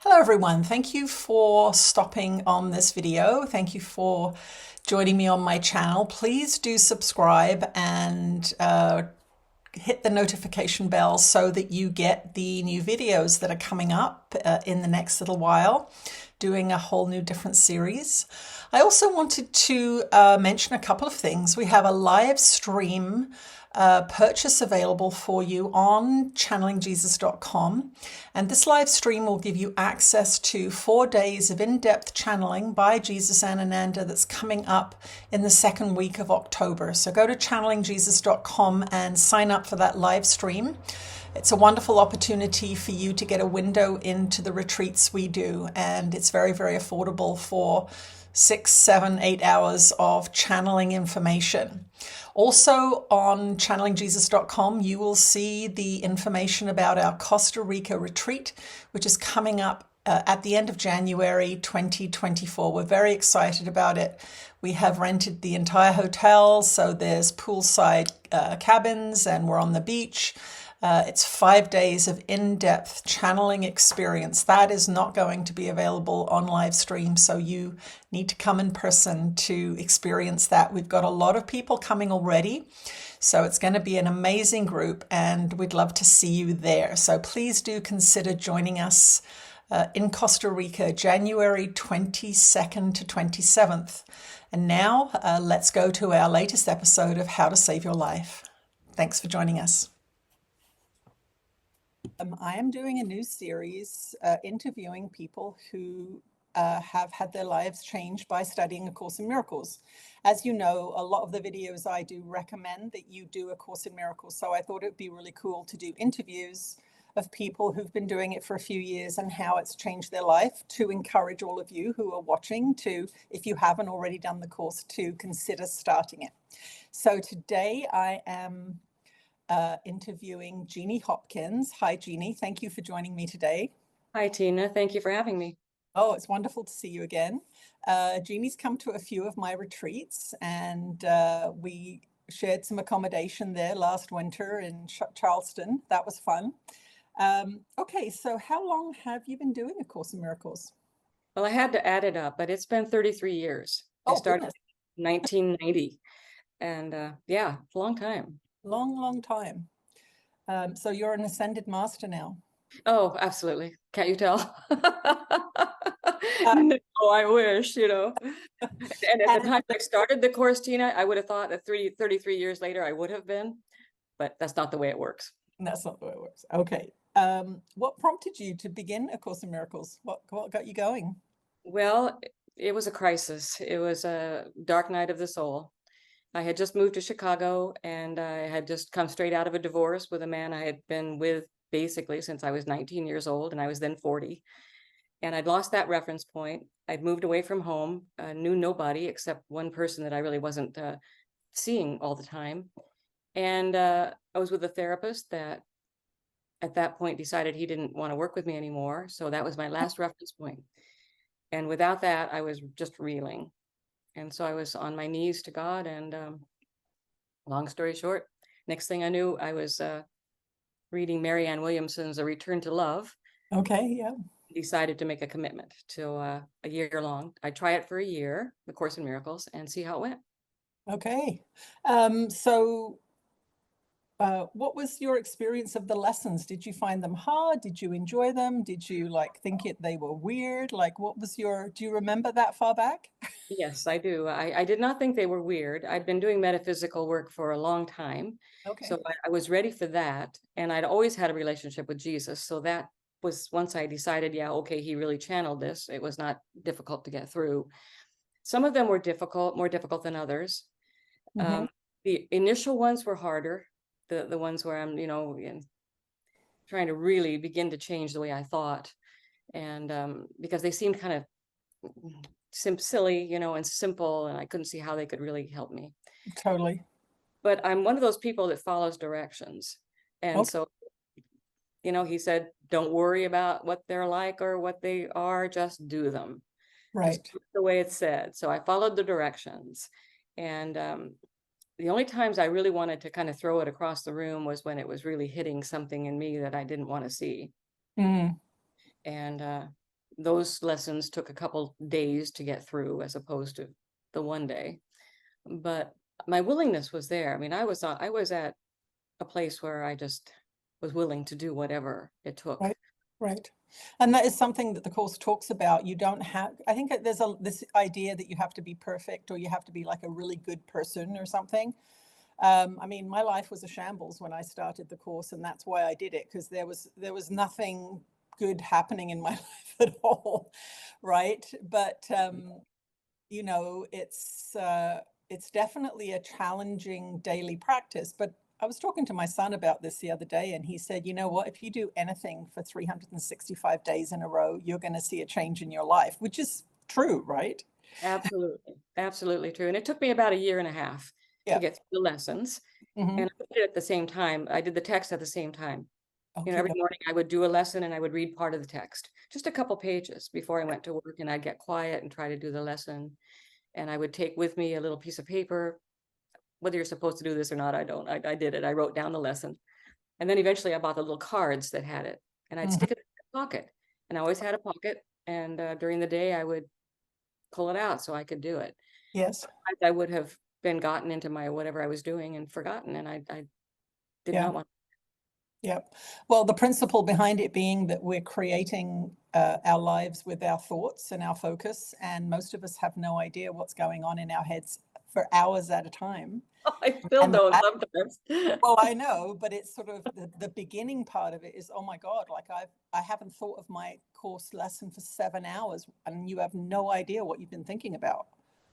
Hello everyone, thank you for stopping on this video. Thank you for joining me on my channel. Please do subscribe and hit the notification bell so that you get the new videos that are coming up in the next little while, doing a whole new different series. I also wanted to mention a couple of things. We have a live stream purchase available for you on channelingjesus.com. And this live stream will give you access to 4 days of in-depth channeling by Jesus and Ananda that's coming up in the second week of October. So go to channelingjesus.com and sign up for that live stream. It's a wonderful opportunity for you to get a window into the retreats we do, and it's very, very affordable for 6, 7, 8 hours of channeling information. Also on channelingjesus.com, you will see the information about our Costa Rica retreat, which is coming up at the end of January 2024. We're very excited about it. We have rented the entire hotel, so there's poolside cabins and we're on the beach. It's 5 days of in-depth channeling experience. That is not going to be available on live stream, so you need to come in person to experience that. We've got a lot of people coming already, so it's going to be an amazing group, and we'd love to see you there. So please do consider joining us in Costa Rica, January 22nd to 27th. And now let's go to our latest episode of How to Save Your Life. Thanks for joining us. I am doing a new series interviewing people who have had their lives changed by studying A Course in Miracles. As you know, a lot of the videos I do recommend that you do A Course in Miracles, so I thought it would be really cool to do interviews of people who've been doing it for a few years and how it's changed their life, to encourage all of you who are watching to, if you haven't already done the course, to consider starting it. So today I am interviewing Jeannie Hopkins. Hi, Jeannie. Thank you for joining me today. Hi, Tina. Thank you for having me. Oh, it's wonderful to see you again. Jeannie's come to a few of my retreats, and we shared some accommodation there last winter in Charleston. That was fun. Okay, so how long have you been doing A Course in Miracles? Well, I had to add it up, but it's been 33 years. I started in 1990, and yeah, a long time. Long time. So you're an ascended master now? Oh, absolutely. Can't you tell? No, I wish, And at the time I started the course, Tina, I would have thought that 33 years later I would have been, but that's not the way it works. That's not the way it works. Okay. What prompted you to begin A Course in Miracles? What got you going? Well, it was a crisis. It was a dark night of the soul. I had just moved to Chicago, and I had just come straight out of a divorce with a man I had been with basically since I was 19 years old, and I was then 40. And I'd lost that reference point. I'd moved away from home, knew nobody except one person that I really wasn't seeing all the time. And I was with a therapist that at that point decided he didn't want to work with me anymore. So that was my last reference point. And without that, I was just reeling. And so I was on my knees to God, and long story short, next thing I knew, I was reading Marianne Williamson's A Return to Love. Okay, yeah. Decided to make a commitment to a year long. I try it for a year, the Course in Miracles, and see how it went. Okay. What was your experience of the lessons? Did you find them hard? Did you enjoy them? Did you think they were weird? Do you remember that far back? Yes, I do. I did not think they were weird. I'd been doing metaphysical work for a long time. Okay. So I was ready for that. And I'd always had a relationship with Jesus. So that was, once I decided, yeah, okay, he really channeled this. It was not difficult to get through. Some of them were difficult, more difficult than others. Mm-hmm. The initial ones were harder. The ones where I'm, trying to really begin to change the way I thought. And because they seemed kind of silly, and simple, and I couldn't see how they could really help me. Totally. But I'm one of those people that follows directions. And Okay. so, he said, don't worry about what they're like or what they are, just do them. Right. Just do it the way it's said. So I followed the directions. And the only times I really wanted to kind of throw it across the room was when it was really hitting something in me that I didn't want to see. Mm. And those lessons took a couple days to get through as opposed to the one day. But my willingness was there. I mean, I was at a place where I just was willing to do whatever it took. Right, right. And that is something that the course talks about. You don't have, I think there's this idea that you have to be perfect or you have to be like a really good person or something. I mean, my life was a shambles when I started the course, and that's why I did it, because there was nothing good happening in my life at all, right? But you know, it's definitely a challenging daily practice. But I was talking to my son about this the other day, and he said, you know what, if you do anything for 365 days in a row, you're going to see a change in your life, which is true, right? Absolutely. Absolutely true. And it took me about a year and a half to Yeah. get through the lessons. Hmm. And I did it at the same time. I did the text at the same time. You know, Okay. every morning I would do a lesson and I would read part of the text, just a couple pages before I went to work, and I'd get quiet and try to do the lesson. And I would take with me a little piece of paper. Whether you're supposed to do this or not, I don't. I did it. I wrote down the lesson. And then eventually I bought the little cards that had it, and I'd Hmm. stick it in my pocket. And I always had a pocket. And during the day, I would pull it out so I could do it. Yes. I would have been gotten into my whatever I was doing and forgotten. And I did Yeah. not want. Yeah. Well, the principle behind it being that we're creating our lives with our thoughts and our focus, and most of us have no idea what's going on in our heads for hours at a time. I still And don't that, sometimes. well, I know, but it's sort of the beginning part of it is, oh my God, like I haven't thought of my course lesson for 7 hours, and you have no idea what you've been thinking about.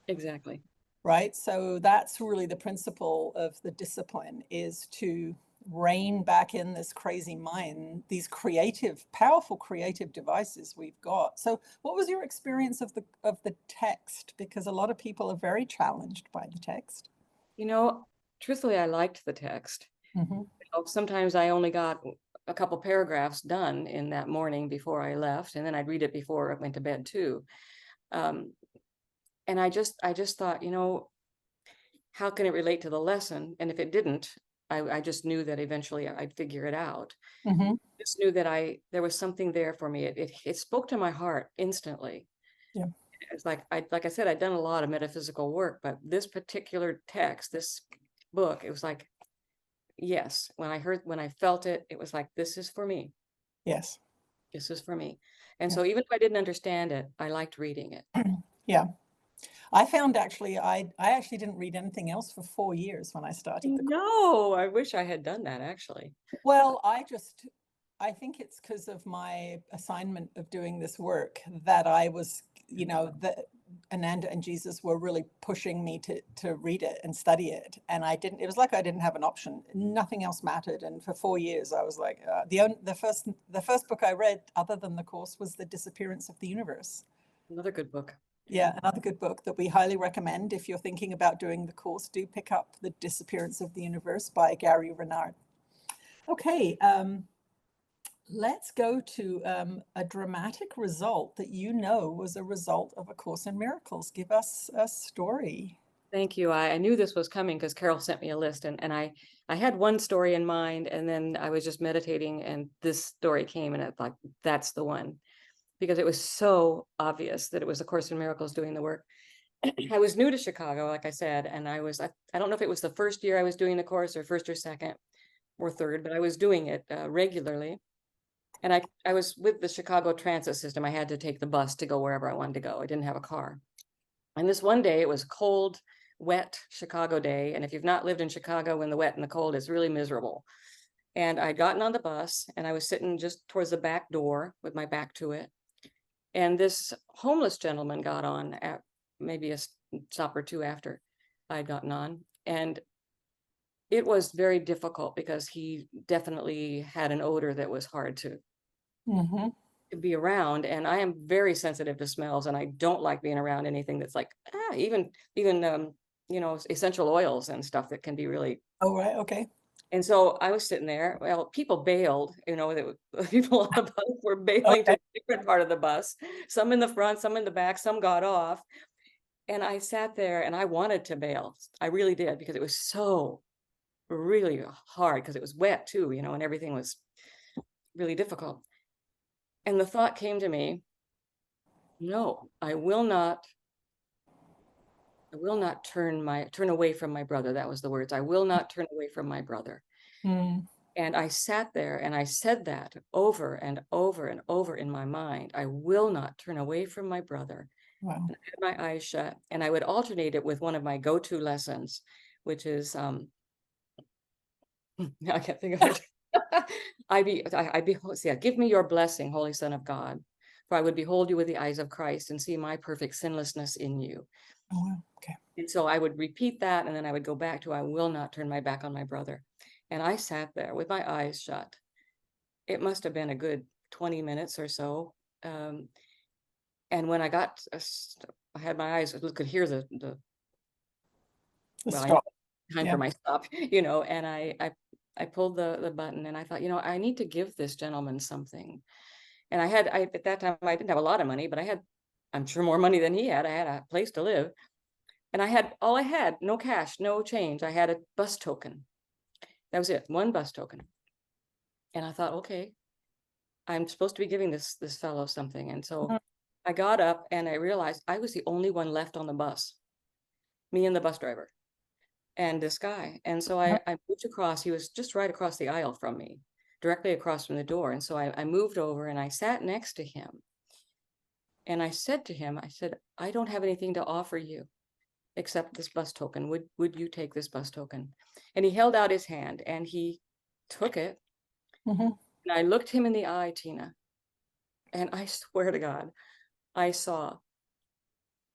Exactly. Right? So that's really the principle of the discipline, is to rein back in this crazy mind, these creative, powerful creative devices we've got. So what was your experience of the text? Because a lot of people are very challenged by the text. You know, truthfully, I liked the text. Hmm. Sometimes I only got a couple paragraphs done in that morning before I left, and then I'd read it before I went to bed too. Um, and I just thought, you know, how can it relate to the lesson? And if it didn't, I just knew that eventually I'd figure it out. Hmm. Just knew that there was something there for me. It spoke to my heart instantly. Yeah. It's like I said, I'd done a lot of metaphysical work, but this particular text, this book, it was like, yes, when I felt it, it was like, this is for me. Yes. This is for me. And Yeah. so even if I didn't understand it, I liked reading it. Yeah. I found actually, I actually didn't read anything else for 4 years when I started the. No, I wish I had done that actually. Well, I think it's because of my assignment of doing this work that I was, you know, that Ananda and Jesus were really pushing me to read it and study it. And I didn't, it was like I didn't have an option. Nothing else mattered. And for 4 years, I was like, the first book I read other than the course was The Disappearance of the Universe. Another good book. Yeah, another good book that we highly recommend. If you're thinking about doing the course, do pick up The Disappearance of the Universe by Gary Renard. Okay, let's go to a dramatic result that you know was a result of A Course in Miracles. Give us a story. Thank you. I knew this was coming because Carol sent me a list, and I had one story in mind, and then I was just meditating and this story came, and I thought that's the one, because it was so obvious that it was A Course in Miracles doing the work. I was new to Chicago, like I said, and I don't know if it was the first year I was doing the course or first or second or third, but I was doing it regularly. And I was with the Chicago transit system. I had to take the bus to go wherever I wanted to go. I didn't have a car. And this one day, it was a cold, wet Chicago day. And if you've not lived in Chicago in the wet and the cold, it's really miserable. And I'd gotten on the bus and I was sitting just towards the back door with my back to it. And this homeless gentleman got on at maybe a stop or two after I'd gotten on. And it was very difficult because he definitely had an odor that was hard to Mm-hmm. be around, and I am very sensitive to smells, and I don't like being around anything that's like even you know, essential oils and stuff that can be really. Oh, right. Okay. And so I was sitting there. Well, people bailed, you know, people on the bus were bailing to Okay. a different part of the bus, some in the front, some in the back, some got off. And I sat there and I wanted to bail. I really did, because it was so really hard, because it was wet too, you know, and everything was really difficult. And the thought came to me, no, I will not turn away from my brother. That was the words. I will not turn away from my brother. Mm. And I sat there and I said that over and over and over in my mind. I will not turn away from my brother. Wow. And I had my eyes shut, and I would alternate it with one of my go-to lessons, which is I can't think of it. Give me your blessing, Holy Son of God, for I would behold you with the eyes of Christ and see my perfect sinlessness in you. Oh, wow. Okay. And so I would repeat that, and then I would go back to, I will not turn my back on my brother. And I sat there with my eyes shut. It must have been a good 20 minutes or so. And when I got, I had my eyes, I could hear the well, I know Stop. time Yeah. for my stop, and I pulled the button, and I thought, I need to give this gentleman something. And at that time, I didn't have a lot of money, but I'm sure more money than he had. I had a place to live. And all I had, no cash, no change. I had a bus token. That was it, one bus token. And I thought, okay, I'm supposed to be giving this fellow something. And so I got up and I realized I was the only one left on the bus, me and the bus driver and this guy. And so I moved across. He was just right across the aisle from me, directly across from the door. And so I moved over and I sat next to him. And I said to him, I don't have anything to offer you except this bus token. Would you take this bus token? And he held out his hand and he took it. Mm-hmm. And I looked him in the eye, Tina, and I swear to God, I saw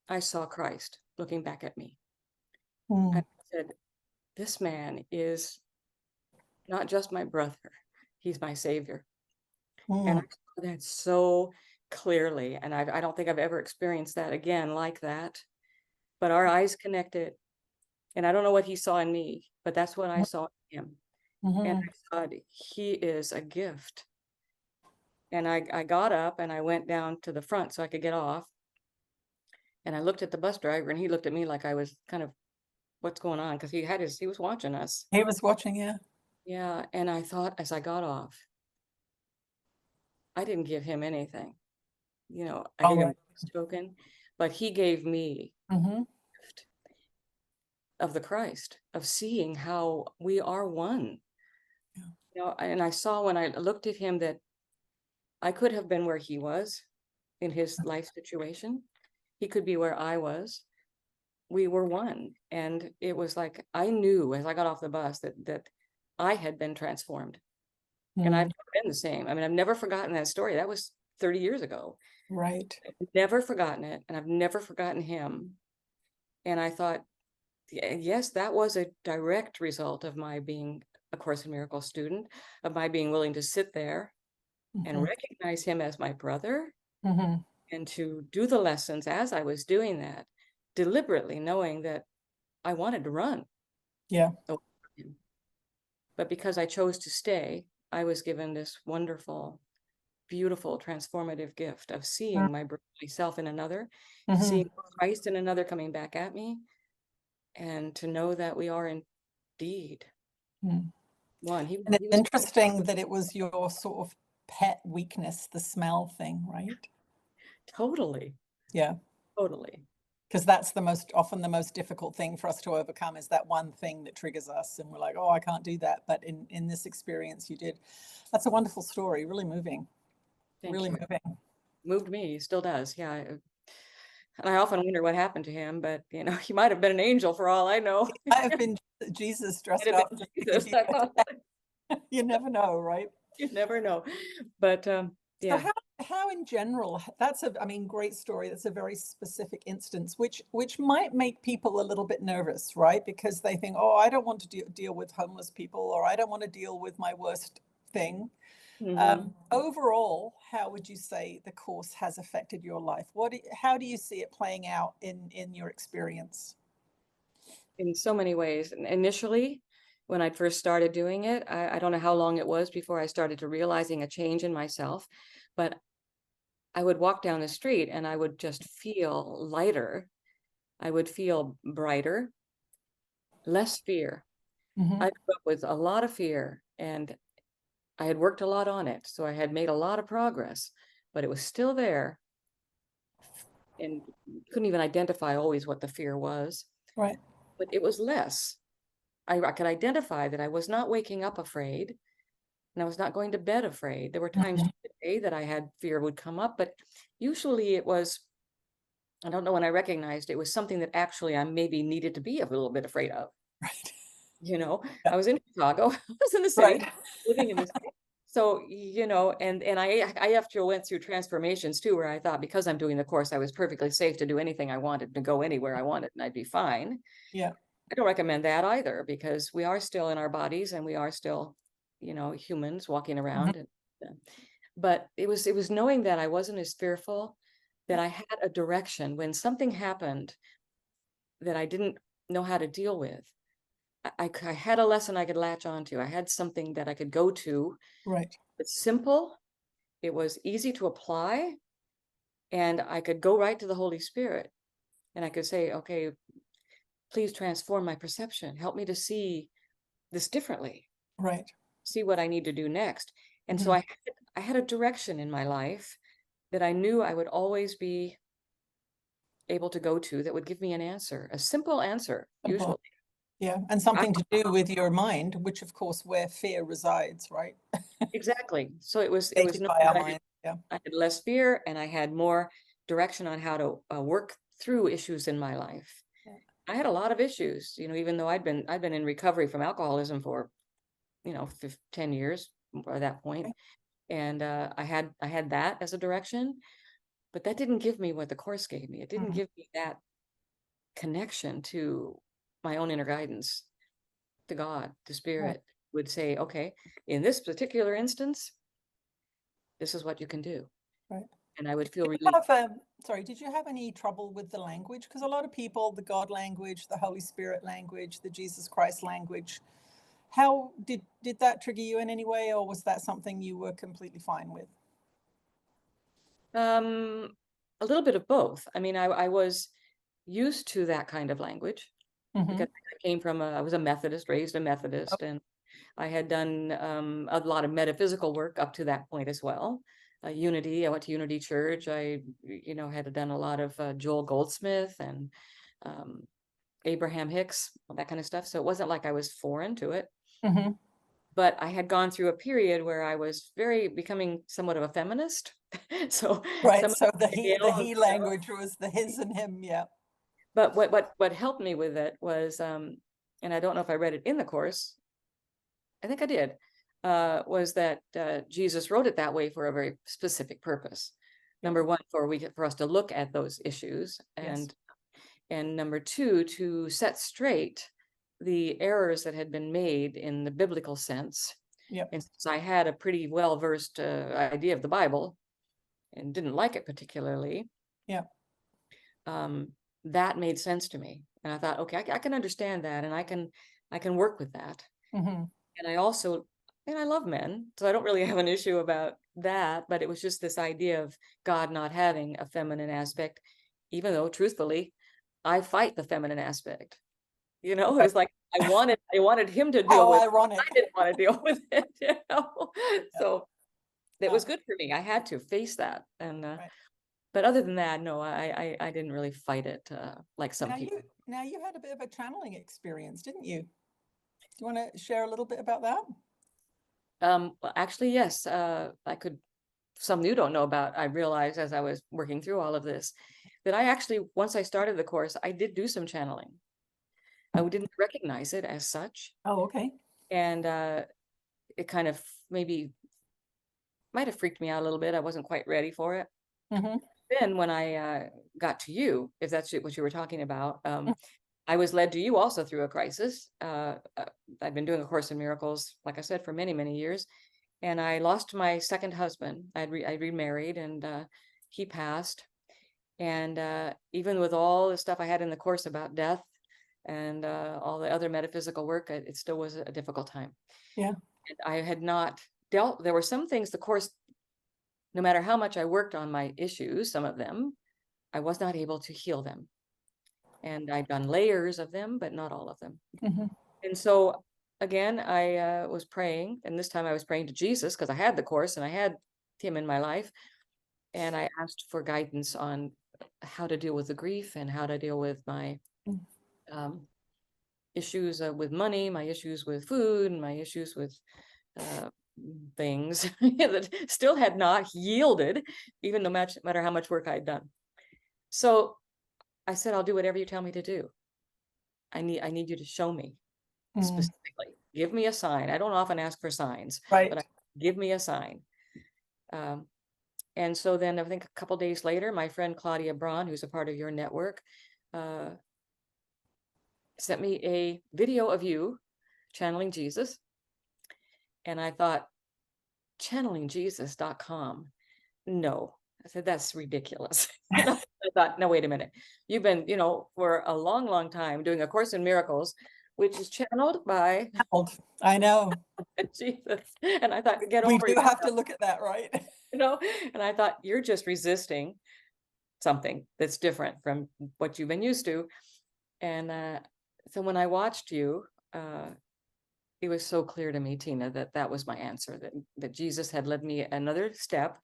Christ looking back at me. Mm. I said, this man is not just my brother, he's my savior. And I saw that so clearly. And I don't think I've ever experienced that again like that. But our eyes connected. And I don't know what he saw in me, but that's what I saw in him. Mm-hmm. And I thought, he is a gift. And I got up and I went down to the front so I could get off. And I looked at the bus driver and he looked at me like I was kind of, what's going on? Because he was watching us. He was watching, yeah. Yeah. And I thought, as I got off, I didn't give him anything. I gave him a token, but he gave me Mm-hmm. a gift of the Christ, of seeing how we are one. And I saw when I looked at him that I could have been where he was in his life situation. He could be where I was. We were one. And it was like, I knew as I got off the bus that I had been transformed. And I've never been the same. I mean, I've never forgotten that story. That was 30 years ago. Right. I've never forgotten it. And I've never forgotten him. And I thought, yes, that was a direct result of my being a Course in Miracles student, of my being willing to sit there and recognize him as my brother, and to do the lessons as I was doing that, deliberately knowing that I wanted to run. Yeah. But because I chose to stay, I was given this wonderful, beautiful, transformative gift of seeing myself in another, seeing Christ in another coming back at me, and to know that we are indeed one. And it's interesting that it was your sort of pet weakness, the smell thing, right? Totally. Yeah. Totally. Because that's often the most difficult thing for us to overcome, is that one thing that triggers us and we're like, oh, I can't do that. But in this experience you did. That's a wonderful story, really moving. Really moving. Moved me, he still does. Yeah. And I often wonder what happened to him, but he might have been an angel for all I know. Might have been Jesus dressed up. Jesus. You never know, right? You never know. But yeah. So how in general, that's great story. That's a very specific instance, which might make people a little bit nervous, right? Because they think, oh, I don't want to deal with homeless people, or I don't want to deal with my worst thing. Overall, how would you say the course has affected your life? How do you see it playing out in your experience? In so many ways. Initially, when I first started doing it, I don't know how long it was before I started to realizing a change in myself, but I would walk down the street and I would just feel lighter. I would feel brighter, less fear. I grew up with a lot of fear, and I had worked a lot on it. So I had made a lot of progress, but it was still there. and couldn't even identify always what the fear was. Right. But it was less. I could identify that I was not waking up afraid, and I was not going to bed afraid. There were times Mhm. during the day that I had fear would come up, but usually it was, I don't know when I recognized it was something that actually I maybe needed to be a little bit afraid of. Right. You know, Yeah. I was in Chicago, I was in the city, Right. living in the city. So, you know, and I after went through transformations too, where I thought because I'm doing the course, I was perfectly safe to do anything I wanted, to go anywhere I wanted, and I'd be fine. Yeah. I don't recommend that either, because we are still in our bodies and we are still, you know, humans walking Mhm. around. And, but it was knowing that I wasn't as fearful, that Yeah. I had a direction when something happened that I didn't know how to deal with. I had a lesson I could latch onto. I had something that I could go to. Right. It's simple. It was easy to apply, and I could go right to the Holy Spirit, and I could say, okay, please transform my perception. Help me to see this differently, Right. see what I need to do next. And so Mhm. I had a direction in my life that I knew I would always be able to go to, that would give me an answer, a simple answer, Simple. usually. Yeah, and something to do with your mind, which of course where fear resides, right? Exactly. So it was Created knowing by our that mind. Yeah. I had less fear and I had more direction on how to work through issues in my life. Yeah. I had a lot of issues, you know, even though I'd been in recovery from alcoholism for, you know, 10 years by that point. Okay. And I had that as a direction, but that didn't give me what the course gave me. It didn't Mhm. give me that connection to my own inner guidance, to God, to Right. spirit would say, okay, in this particular instance, this is what you can do. Right. And I would feel Did you really, have sorry, did you have any trouble with the language? Because a lot of people, the God language, the Holy Spirit language, the Jesus Christ language, how did that trigger you in any way, or was that something you were completely fine with? um, a little bit of both. I mean, I was used to that kind of language because Mhm. I came from I was a Methodist, raised a Oh, Methodist, and I had done a lot of metaphysical work up to that point as well. Unity, I went to Unity Church. I, you know, had done a lot of Joel Goldsmith and um, Abraham Hicks, all that kind of stuff. So it wasn't like I was foreign to it. mhm. But I had gone through a period where I was very becoming somewhat of a feminist. So Right, some of so the the he language was the his and him, yeah. but what helped me with it was, and I don't know if I read it in the course, I think I did, was that Jesus wrote it that way for a very specific purpose. Yeah. Number one, for us to look at those issues, Yes. and number two, to set straight the errors that had been made in the biblical sense. Yep. And since I had a pretty well-versed idea of the Bible and didn't like it particularly, Yeah. um, that made sense to me. And I thought, okay, I can understand that, and I can work with that. Mhm. And I also, and I love men, so I don't really have an issue about that. But it was just this idea of God not having a feminine aspect, even though truthfully, I fight the feminine aspect. You know, it Right. was like I wanted him to deal How with. I ironic. didn't want to deal with it. You know, Yeah. so it Yeah. was good for me. I had to face that, and Right. but other than that, no, I didn't really fight it like some Now people. you had a bit of a channeling experience, didn't you? Do you want to share a little bit about that? Well, actually, yes, I could. Some you don't know about. I realized as I was working through all of this that I actually, once I started the course, I did do some channeling. I didn't recognize it as such, Oh, okay. and it kind of maybe might have freaked me out a little bit. I wasn't quite ready for it. Mhm. Then when I got to you, if that's what you were talking about, I was led to you also through a crisis. I'd been doing A Course in Miracles, like I said, for many, many years. And I lost my second husband. I remarried, and he passed. And even with all the stuff I had in the course about death and all the other metaphysical work, it still was a difficult time. Yeah. And I had not dealt, there were some things the course, no matter how much I worked on my issues, some of them, I was not able to heal them. And I'd done layers of them, but not all of them. Mhm. And so again, I was praying, and this time I was praying to Jesus because I had the course and I had him in my life. And I asked for guidance on how to deal with the grief and how to deal with my issues with money, my issues with food, and my issues with things that still had not yielded, even no matter how much work I'd done. So I said, I'll do whatever you tell me to do. I need you to show me specifically. Give me a sign. I don't often ask for signs, but give me a sign. And so then I think a couple days later, my friend Claudia Braun, who's a part of your network, sent me a video of you channeling Jesus. And I thought, channelingjesus.com. No. I said, that's ridiculous. I thought, no, wait a minute. You've been, for a long, long time doing A Course in Miracles, which is channeled by I know. Jesus. And I thought, get we over do yourself. have to look at that, right? And I thought, you're just resisting something that's different from what you've been used to. And so when I watched you, it was so clear to me, Tina, that was my answer, that Jesus had led me another step,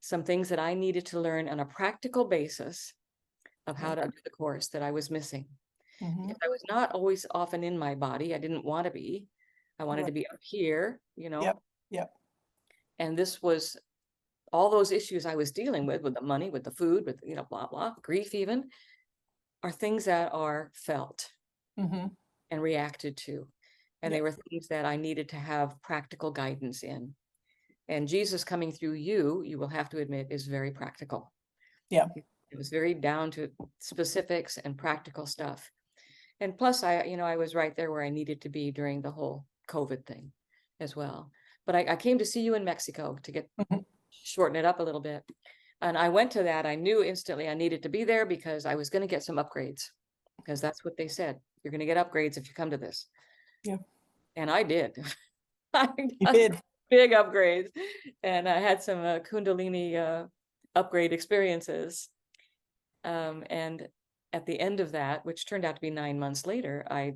some things that I needed to learn on a practical basis of how to do the course that I was missing. Because I was not always often in my body. I didn't want to be. I wanted to be up here, Yep. And this was all those issues I was dealing with the money, with the food, with, blah, blah, grief even, are things that are felt and reacted to. And they were things that I needed to have practical guidance in. And Jesus coming through you will have to admit, is very practical. Yeah. It was very down to specifics and practical stuff. And plus, I was right there where I needed to be during the whole COVID thing as well. But I came to see you in Mexico to get shorten it up a little bit. And I went to that. I knew instantly I needed to be there because I was going to get some upgrades, because that's what they said. You're going to get upgrades if you come to this. Yeah. And I did. You did. Big upgrades. And I had some Kundalini upgrade experiences. And at the end of that, which turned out to be 9 months later, I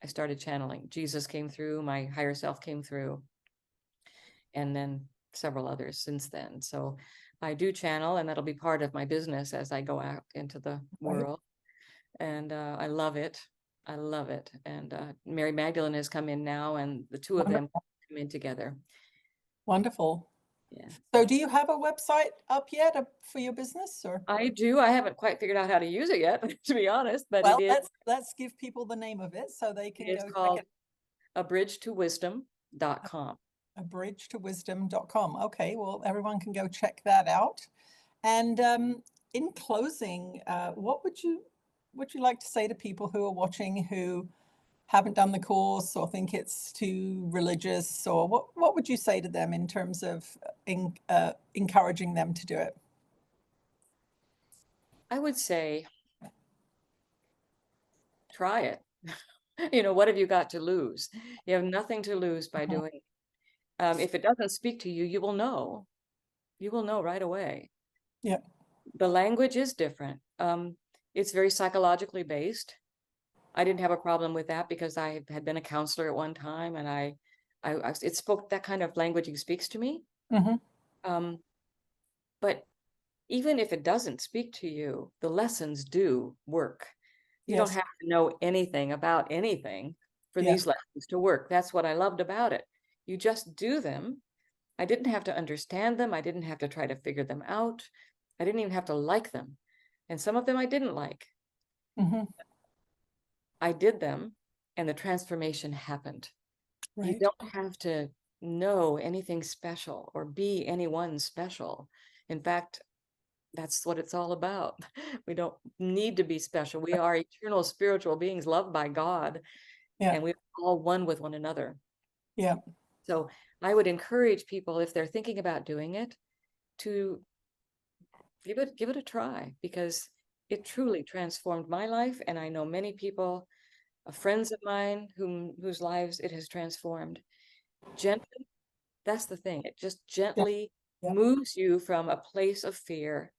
started channeling. Jesus came through, my higher self came through, and then several others since then. So I do channel, and that'll be part of my business as I go out into the world. And I love it. I love it. And Mary Magdalene has come in now, and the two of them come in together. Wonderful. Yeah. So do you have a website up yet for your business? Or I do. I haven't quite figured out how to use it yet, to be honest, but well, it is. Let's give people the name of it so they can go. It's called abridgetowisdom.com. abridgetowisdom.com. Okay, well, everyone can go check that out. And in closing, what would you like to say to people who are watching who haven't done the course or think it's too religious, or what would you say to them in terms of encouraging them to do it? I would say, try it. What have you got to lose? You have nothing to lose by doing it. If it doesn't speak to you, you will know. You will know right away. Yeah. The language is different. It's very psychologically based. I didn't have a problem with that because I had been a counselor at one time, and it spoke that kind of language. Speaks to me. But even if it doesn't speak to you, the lessons do work. You don't have to know anything about anything for these lessons to work. That's what I loved about it. You just do them. I didn't have to understand them. I didn't have to try to figure them out. I didn't even have to like them. And some of them I didn't like. I did them, and the transformation happened. Right. You don't have to know anything special or be anyone special. In fact, that's what it's all about. We don't need to be special. We are eternal spiritual beings loved by God, and we're all one with one another. Yeah. So I would encourage people, if they're thinking about doing it, to give it a try, because it truly transformed my life. And I know many people, friends of mine, whose lives it has transformed. Gently, that's the thing. It just gently moves you from a place of fear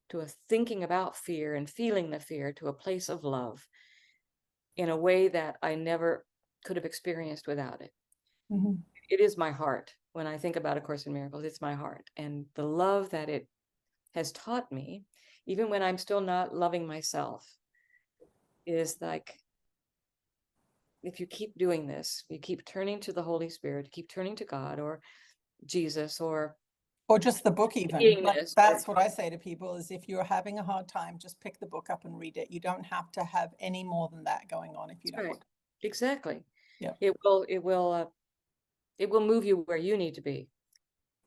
to a thinking about fear and feeling the fear to a place of love in a way that I never could have experienced without it. It is my heart. When I think about A Course in Miracles, it's my heart. And the love that it has taught me, even when I'm still not loving myself, is like, if you keep doing this, you keep turning to the Holy Spirit, keep turning to God or Jesus or just the book even. Like, beingness, that's what I say to people is if you're having a hard time, just pick the book up and read it. You don't have to have any more than that going on if you don't want to. Exactly. Yeah. It will move you where you need to be.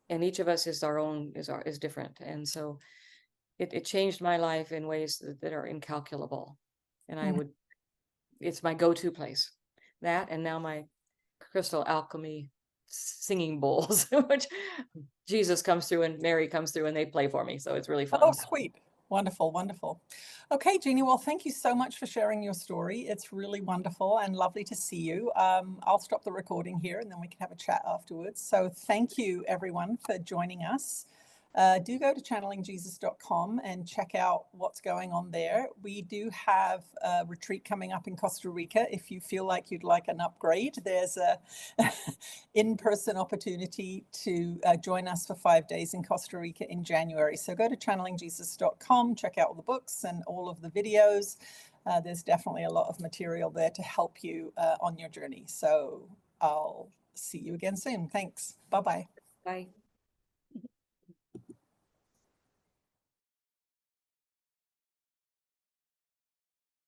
And each of us is is different. And so it changed my life in ways that are incalculable. And it's my go-to place. That, and now my crystal alchemy singing bowls, which Jesus comes through and Mary comes through and they play for me. So it's really fun. Oh, sweet. Wonderful, wonderful. Okay, Jeannie, well, thank you so much for sharing your story. It's really wonderful and lovely to see you. I'll stop the recording here and then we can have a chat afterwards. So thank you, everyone, for joining us. Do go to channelingjesus.com and check out what's going on there. We do have a retreat coming up in Costa Rica. If you feel like you'd like an upgrade, there's a in-person opportunity to join us for 5 days in Costa Rica in January. So go to channelingjesus.com, check out all the books and all of the videos. There's definitely a lot of material there to help you on your journey. So I'll see you again soon. Thanks. Bye-bye. Bye.